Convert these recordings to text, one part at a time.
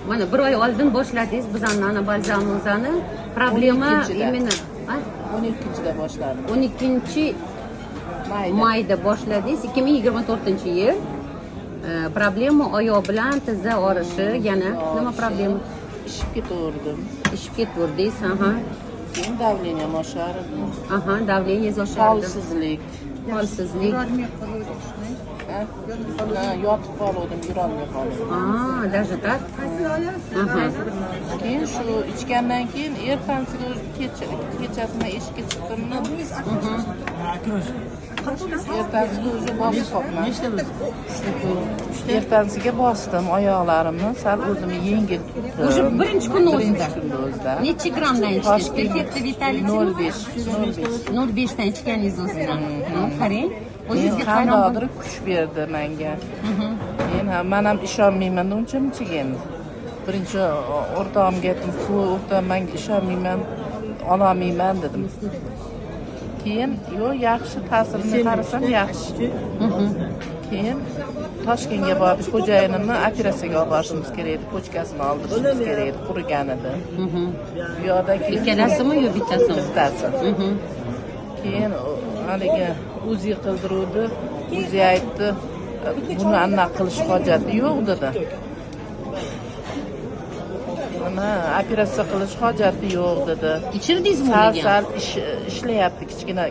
Mana bir oy oldin boshladingiz bizani ana balzamimizni. Problema именно 12-da boshladim. 12 mayda boshladingiz 2024-yil. Problema oyoq bilan tizza og'rishi, yana nima problema? Ishib ketaverdim. Ishib ketaverdingiz, aha. Keyin davleniyam oshardi. Aha, davleniyingiz oshardi. Holsizlik. Yotib qoldim, yurolmay qoldim. Даже так? Aha. Keyin shu ichgandan keyin ertasiga kechasini eshikka chiqdimmi? Ertasiga o'zi bosibman. Ertasiga bosdim oyoqlarimni, sal o'zimni yengil tutdim. O'sha birinchi kunni o'zida. Necha grammdan ichdingiz? Perfect Vitality 0.5 dan ichganingiz o'zidan. Qarang. O'zingizga qandaydir kuch berdi menga. Men ham ishonmayman unchami ichgan. Birinchi o'rtog'imga aytdim, o'rtog'im menga ishonmayman, ololmayman dedim. Keyin yaxshi ta'sirini qarasam yaxshi. Keyin Toshkentga borib xo'jayinimni operatsiyaga olib borishimiz kerak edi, pochkasini oldirishimiz kerak edi, qurigan edi. Bu yoqda ikkalasimi yo bittasimi? Bittasi. Keyin haligi o'zi qildiruvdi, o'zi aytdi, buni anaqa qilish hojati yo'q dedi. Operatsiya qilish hojati yo'q dedi. Kechirdingizmi? Sal ishlayapti,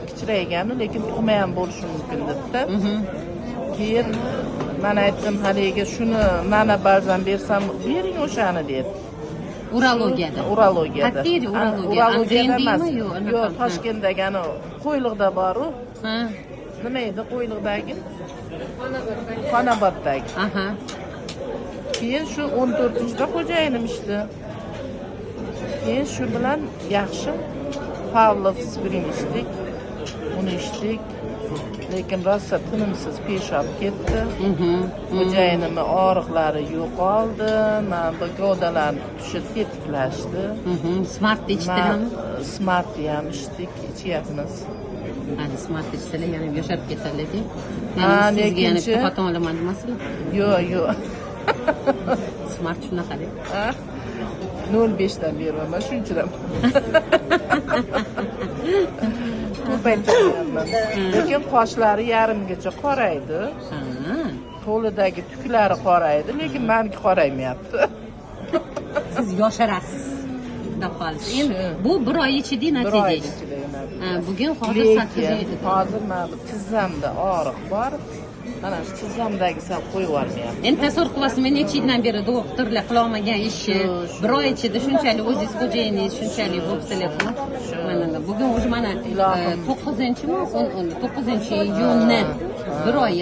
kichraygan, lekin tug'ma ham bo'lishi mumkin dedi-da. Keyin men aytdim, haligi shuni mana balzam bersam, bering o'shani dedi. Urologiyada. Qayerda urologiyada emas. Yo'q, Toshkentdagi Qo'yliqda bor-ku. Nima edi Qo'yliqdagi? Xonaboddagi. Aha. Keyin shu 14-da xo'jayinim ishdi. Keyin shu bilan yaxshi Pavlov Spring ichdik. Uni ichdik. Lekin rosa tinimsiz peshob ketdi. Xo'jayinimning og'riqlari yo'qoldi. Men bu gavdalarni tutishi tetiklashdi. Smart ichdingizmi? Smart ham ichdik, ichyapmiz. Hali smart ichsalar yana yosharib ketadi-ku. Sizga yana xotin olaman demasizlar? Yo'q. Smart shunaqa-da. 0.5 dan beraman, shunchadan. Ko'paytiraman. Lekin qoshlari yarimgacha qoraydi. Qo'lidagi tuklari qoraydi, lekin meniki qoraymayapti. Siz yosharasiz. Endi bu bir oy ichida natija. Bugun hozir 8 hozir men tizzamda og'riq bor. Mana shu tizzamdagi sal qo'yib yubormayapti. Endi tasavvur qilasizmi, necha yildan beri doktorlar qila olmagan ishni bir oy ichida shunchalik o'zingiz xo'jayiningiz shunchalik bo'psilar. Mana bugun o'zi mana 9-mi, 9-iyunni bir oy.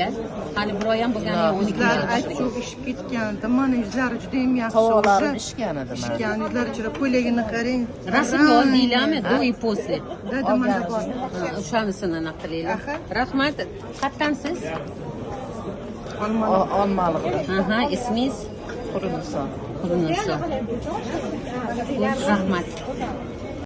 Hali bir oy ham bo'lgani yo'q. Bizlar aytib ishib ketganda, mana yuzlari juda ham yaxshi. Havolarım ishgan edi mana. Ishgan yuzlari ichida ko'ylagini qarang. Rasmga oldinglarmi? Do и после. Da mana bor. O'shanisini anaqa qilinglar. Rahmat. Qayerdansiz? Olmaliqda. Aha, ismingiz? Qurunniso. Rahmat.